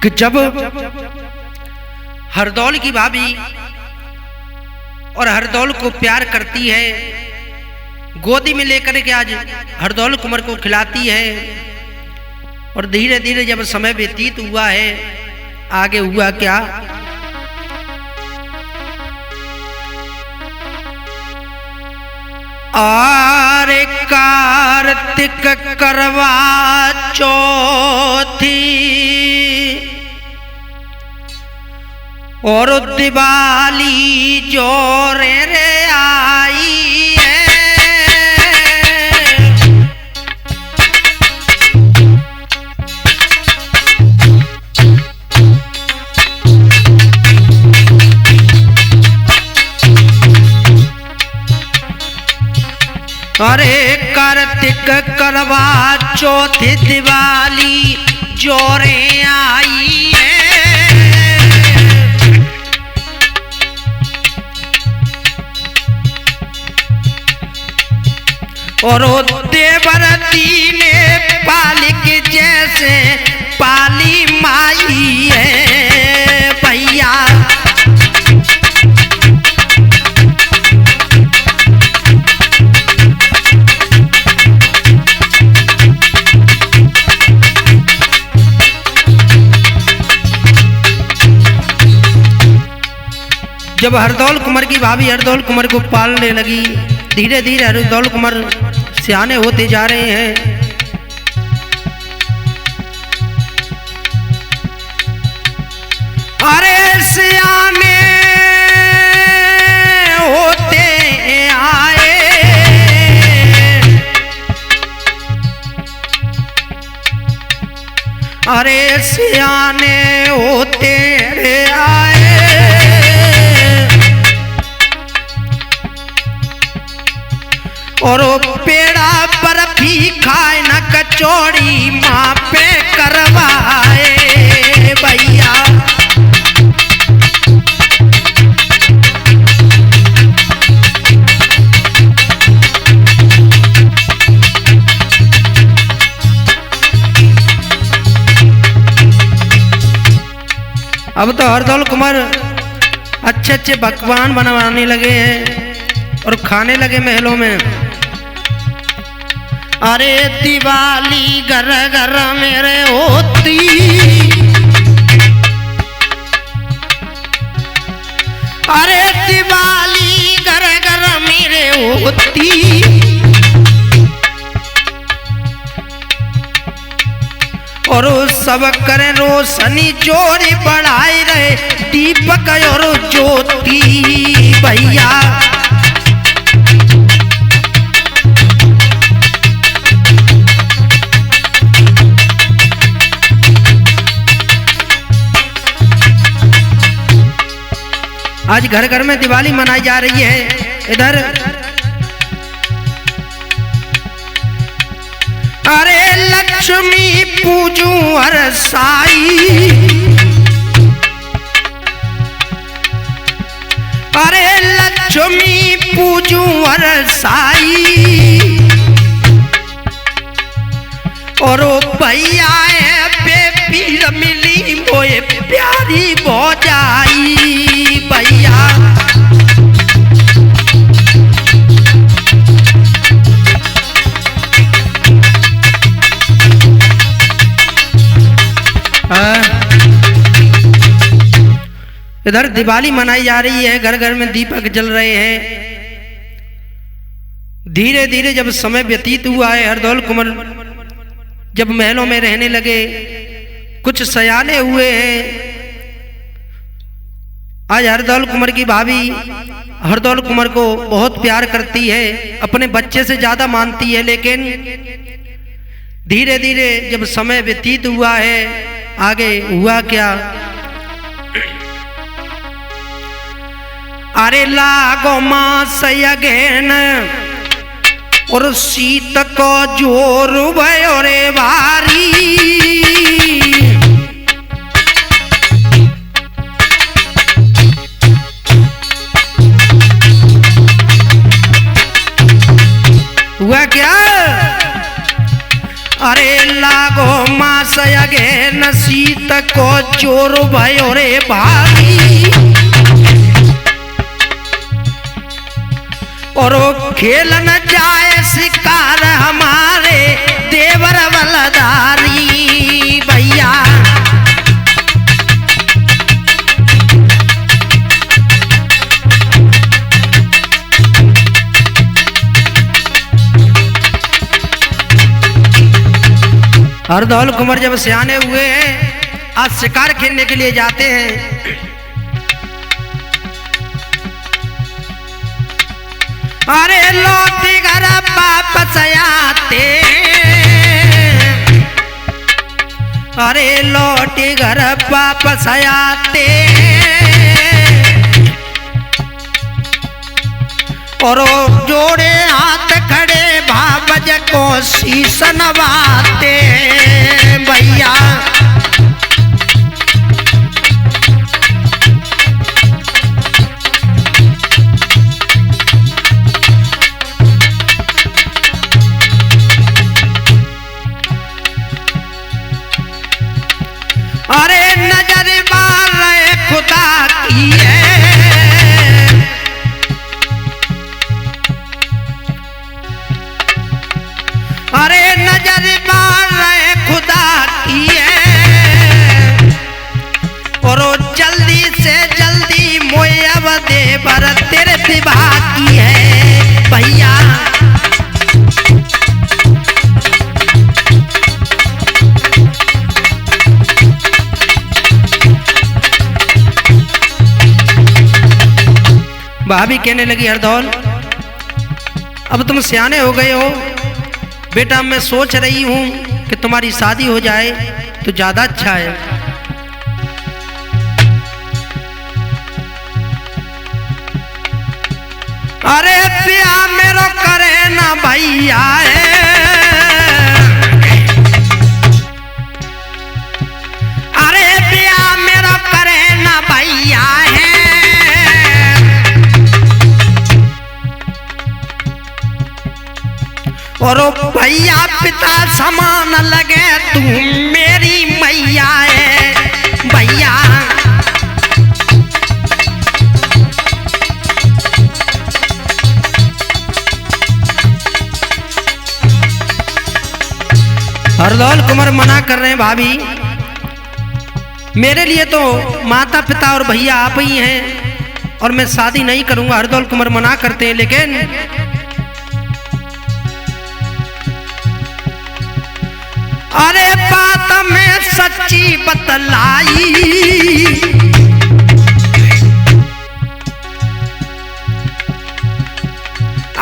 कि जब हरदौल की भाभी और हरदौल को प्यार करती है, गोदी में लेकर के आज हरदौल कुंवर को खिलाती है, और धीरे धीरे जब समय व्यतीत हुआ है, आगे हुआ क्या? आरे कार्तिक करवा चौथी और दिवाली जोरे रे आई है। अरे कार्तिक करवा चौथी दिवाली जोरे आई है, और देवरती ने पालिक जैसे पाली माई है भैया। जब हरदौल कुंवर की भाभी हरदौल कुंवर को पालने लगी, धीरे धीरे हरदौल कुंवर सियाने होते जा रहे हैं। अरे सियाने होते आए, अरे सियाने होते आए, और पेड़ा बर्फी खाए न कचौड़ी माँ पे करवाए भैया। अब तो हरदौल कुंवर अच्छे अच्छे पकवान बनवाने लगे हैं और खाने लगे महलों में। अरे दिवाली घर घर मेरे होती, अरे दिवाली घर घर मेरे होती, और सब करे रोशनी जोड़ी बढ़ाए रहे दीपक और ज्योति भैया। आज घर घर में दिवाली मनाई जा रही है। इधर अरे लक्ष्मी पूजू हर साई, अरे लक्ष्मी पूजू हर साई, और भैया है बेपीर मिली मोए प्यारी भौजाई भैया। इधर दिवाली मनाई जा रही है, घर घर में दीपक जल रहे हैं। धीरे धीरे जब समय व्यतीत हुआ है, हरदौल कुंवर जब महलों में रहने लगे, कुछ सयाने हुए हैं। आज हरदौल कुंवर की भाभी हरदौल कुंवर को बहुत प्यार करती है, अपने बच्चे से ज्यादा मानती है। लेकिन धीरे धीरे जब समय व्यतीत हुआ है, आगे हुआ क्या? अरे लागो मास अगेन और शीत को जोर भयो रे भारी, हुआ क्या? अरे लागो मास अगेन शीत को जोर भयो रे भारी, और वो खेल न जाए शिकार हमारे देवर बलदारी भैया। हरदौल कुंवर जब सियाने हुए हैं, आज शिकार खेलने के लिए जाते हैं। अरे लौट घर वापस आते, अरे लौट घर वापस आते, और जोड़े हाथ खड़े भावज को शीश नवाते भैया। अरे नजर मार रहे खुदा की है, अरे नजर मार रहे खुदा की है, और जल्दी से जल्दी मोयब देवर तेरे विवाह की है भैया। भाभी कहने लगी हरदौल अब तुम सियाने हो गए हो बेटा, मैं सोच रही हूं कि तुम्हारी शादी हो जाए तो ज्यादा अच्छा है। अरे पिया मेरो करे ना भैया है, अरे पिया मेरो करे ना भैया है, और भैया पिता समान लगे तू मेरी मैया है भैया। हरदौल कुंवर मना कर रहे हैं भाभी, मेरे लिए तो माता पिता और भैया आप ही हैं और मैं शादी नहीं करूंगा। हरदौल कुंवर मना करते हैं, लेकिन अरे बात में सच्ची बतलाई,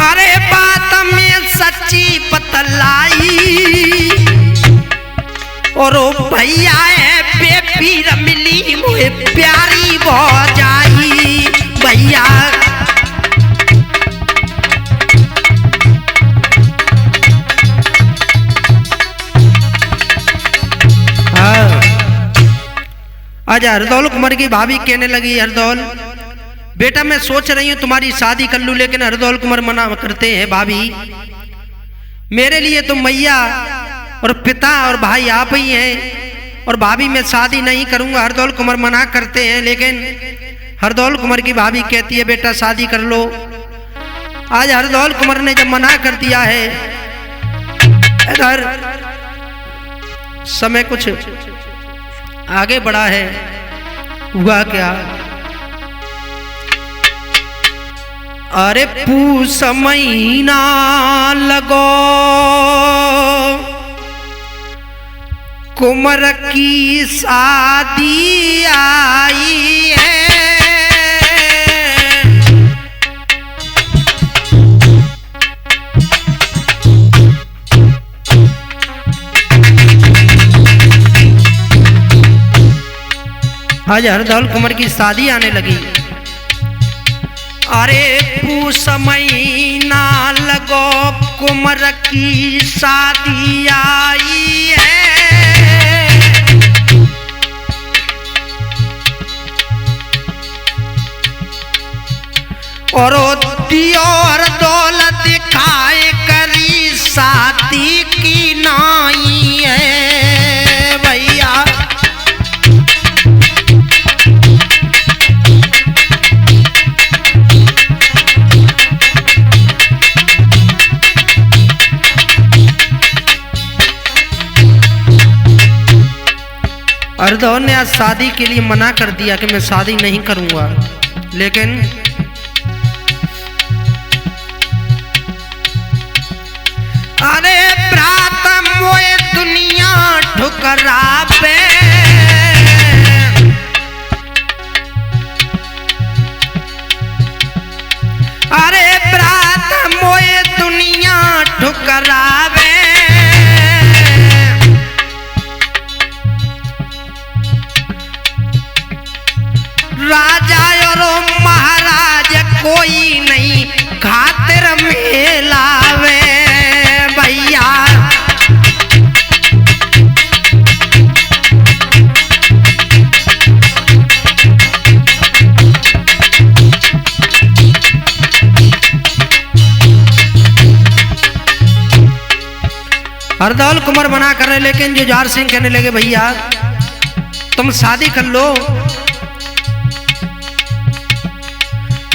अरे बात में सच्ची बतलाई, और भैया है बेपीर मिली मुझे प्यारी भौजाई भैया। आज हरदौल कुंवर की भाभी कहने लगी हरदौल बेटा मैं सोच रही हूँ तुम्हारी शादी कर लूं, लेकिन हरदौल कुंवर मना करते हैं भाभी, मेरे लिए तो मैया और पिता और भाई आप ही हैं और भाभी मैं शादी नहीं करूंगा। हरदौल कुंवर मना करते हैं, लेकिन हरदौल कुंवर की भाभी कहती है बेटा शादी कर लो। आज हरदौल कुंवर ने जब मना कर दिया है, इधर समय कुछ आगे बढ़ा है, हुआ क्या? अरे पूस महीना लगो कुंवर की शादी आई है, आज हरदौल कुंवर की शादी आने लगी। अरे पूस महीना लगो कुंवर की शादी आई है, और दियो हरदौल दिखाए करी शादी की नाई है भैया। हरदौल ने आज शादी के लिए मना कर दिया कि मैं शादी नहीं करूंगा, लेकिन अरे प्रात मोए दुनिया ठुकरावे, अरे प्रात मोए दुनिया ठुकरावे, राजा और महाराज कोई नहीं खातिर मिलावे भैया। हरदौल कुंवर मना कर रहे, लेकिन जुझार सिंह कहने लगे भैया तुम शादी कर लो।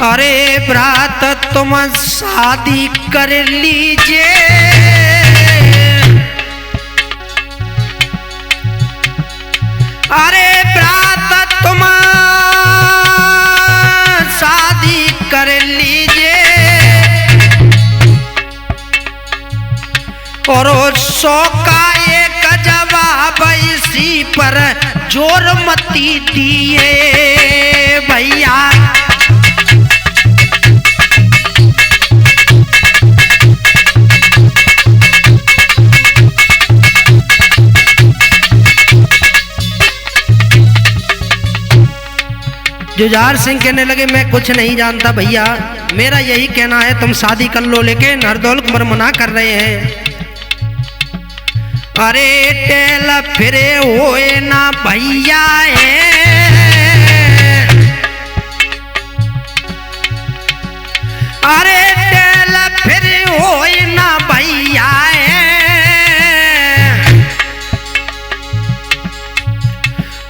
अरे ब्रात तुम शादी कर लीजिए, अरे ब्रात तुम शादी कर लीजिए, और सौ का एक जवाब इसी पर जोर मती दिए भैया। जुझार सिंह कहने लगे मैं कुछ नहीं जानता भैया, मेरा यही कहना है तुम शादी कर लो, लेकिन हरदौल कुंवर मना कर रहे हैं। अरे टेल फिरे होए ना भैया अरे टेल फिरे होए ना भैया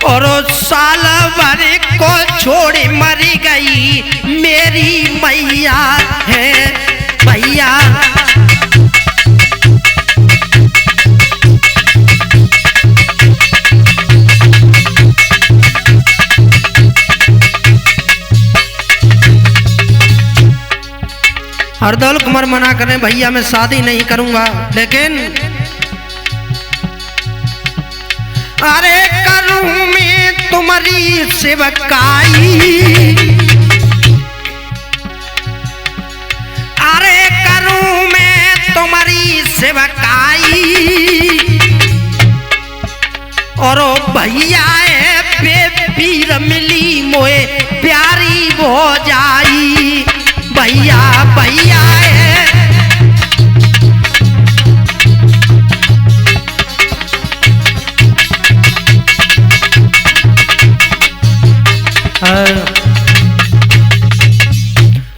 और साल भर को छोड़ी मरी गई मेरी मैया है भैया। हरदौल कुंवर मना करें भैया मैं शादी नहीं करूंगा, लेकिन अरे करूं मैं तुम्हारी सेवकाई, अरे करूं मैं तुम्हारी सेवकाई, और भैया पीर मिली मोए प्यारी हो जाई भैया भैया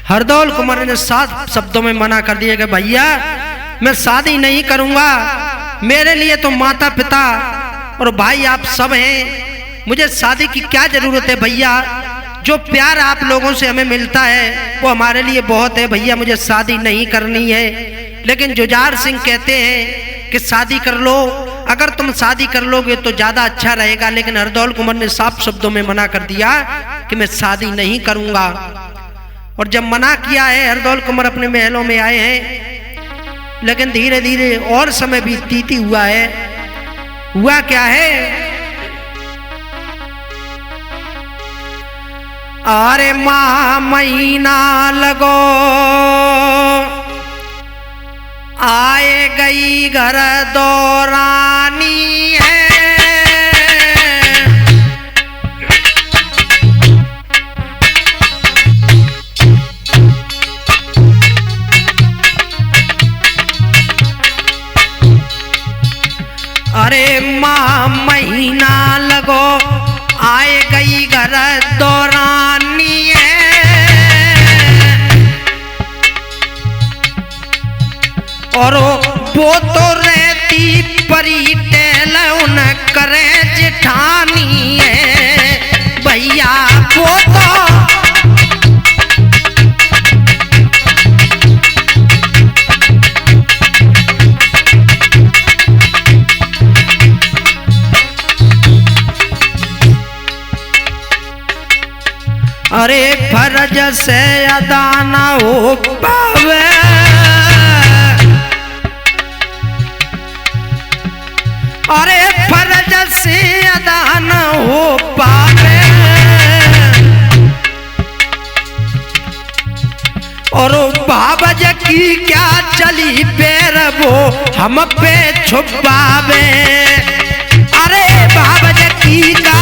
हरदौल कुंवर ने 7 शब्दों में मना कर दिया कि भैया मैं शादी नहीं करूंगा, मेरे लिए तो माता पिता और भाई आप सब हैं, मुझे शादी की क्या जरूरत है भैया, जो प्यार आप लोगों से हमें मिलता है वो हमारे लिए बहुत है भैया, मुझे शादी नहीं करनी है। लेकिन जुझार सिंह कहते हैं कि शादी कर लो, अगर तुम शादी कर लोगे तो ज़्यादा अच्छा रहेगा, लेकिन हरदौल कुंवर ने साफ शब्दों में मना कर दिया कि मैं शादी नहीं करूँगा। और जब मना किया है हरदौल कुंवर अपने महलों में आए हैं, लेकिन धीरे धीरे और समय बीतती हुआ है। हुआ क्या है, अरे माह महीना लगो आए गई घर दौरानी है, अरे माह महीना लगो आए गई घर दौरानी है, और वो तो रहती परी टेल उन करे जेठानी है भैया, वो तो अरे फर्ज से अदा न हो पावे, अरे फर्ज से अदा न हो पावे, और बाबज की क्या चली पैर वो हम पे छुपावे, अरे बाबज की का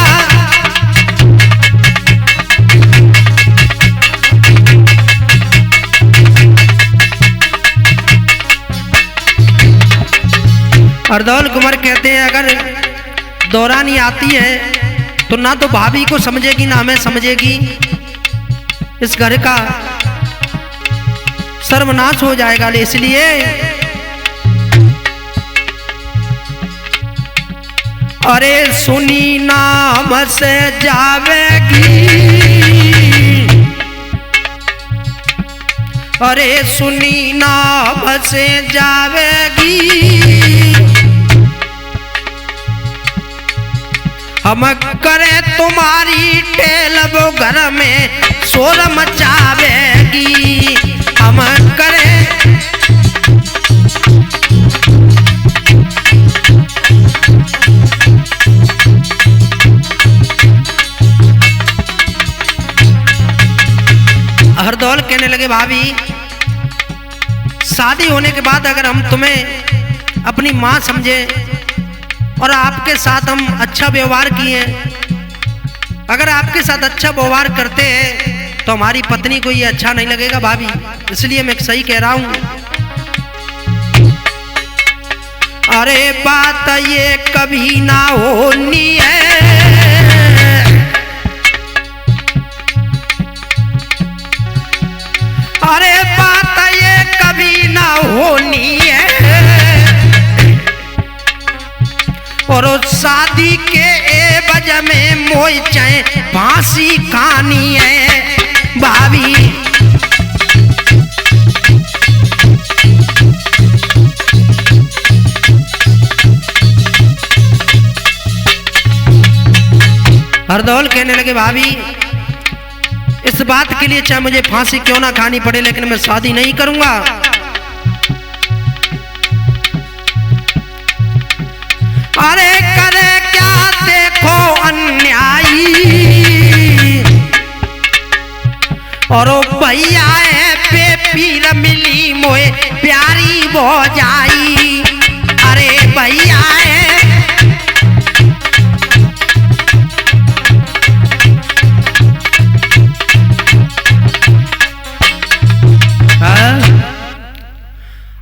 हरदौल कुंवर कहते हैं अगर दौरानी आती है तो ना तो भाभी को समझेगी ना हमें समझेगी, इस घर का सर्वनाश हो जाएगा। इसलिए अरे सुनी नाम से जावेगी, अरे सुनी नाम से जावेगी, हम करे तुम्हारी टेल वो घर में शोर मचावेगी, हम करे हरदौल कहने लगे भाभी शादी होने के बाद अगर हम तुम्हें अपनी माँ समझे और आपके साथ हम अच्छा व्यवहार किए, अगर आपके साथ अच्छा व्यवहार करते हैं तो हमारी पत्नी को ये अच्छा नहीं लगेगा भाभी, इसलिए मैं सही कह रहा हूं। अरे बात ये कभी ना होनी है, अरे बात ये कभी ना होनी है, और शादी के एवज में मोई चाहे फांसी खानी है भाभी, हरदौल कहने लगे भाभी इस बात के लिए चाहे मुझे फांसी क्यों ना खानी पड़े लेकिन मैं शादी नहीं करूंगा। अरे करे क्या देखो अन्यायी, और भैया पे पीर मिली मोए प्यारी वो जाई, अरे भैया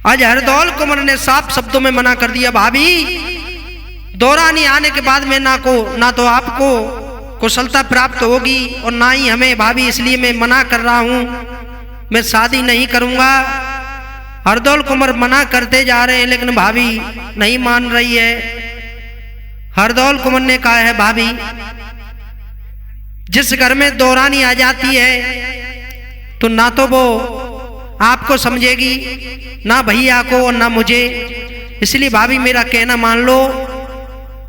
आज हरदौल कुंवर ने साफ शब्दों में मना कर दिया भाभी दौरानी आने के बाद में ना तो आपको कुशलता प्राप्त होगी और ना ही हमें भाभी, इसलिए मैं मना कर रहा हूं, मैं शादी नहीं करूंगा। हरदौल कुंवर मना करते जा रहे हैं लेकिन भाभी नहीं मान रही है। हरदौल कुंवर ने कहा है भाभी जिस घर में दौरानी आ जाती है तो ना तो वो आपको समझेगी ना भैया को और ना मुझे, इसलिए भाभी मेरा कहना मान लो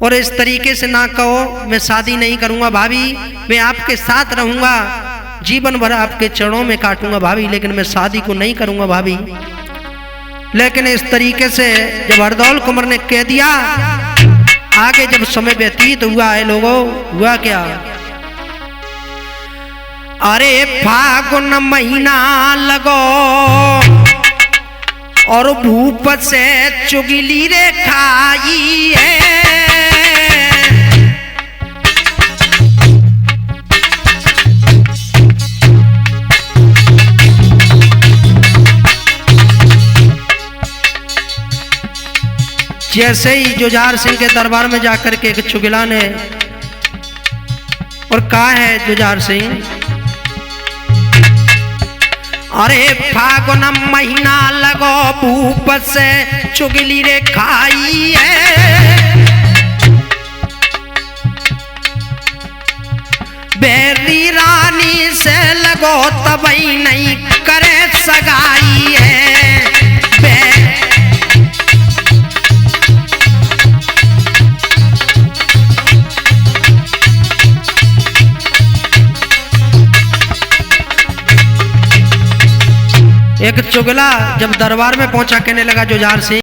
और इस तरीके से ना कहो, मैं शादी नहीं करूंगा भाभी, मैं आपके साथ रहूंगा, जीवन भर आपके चरणों में काटूंगा भाभी, लेकिन मैं शादी को नहीं करूंगा भाभी। लेकिन इस तरीके से जब हरदौल कुंवर ने कह दिया, आगे जब समय व्यतीत हुआ है लोगों, हुआ क्या, अरे फागुन महीना लगो और भूप से चुगली रे खाई है, जैसे ही जुझार सिंह के दरबार में जाकर के एक चुगला ने और कहा है जुझार सिंह, अरे फागुन महीना लगो भूप से चुगली रे खाई है, बेरी रानी से लगो तबई नहीं करे सगाई है, एक चुगला जब दरबार में पहुंचा कहने लगा जुझार सिंह,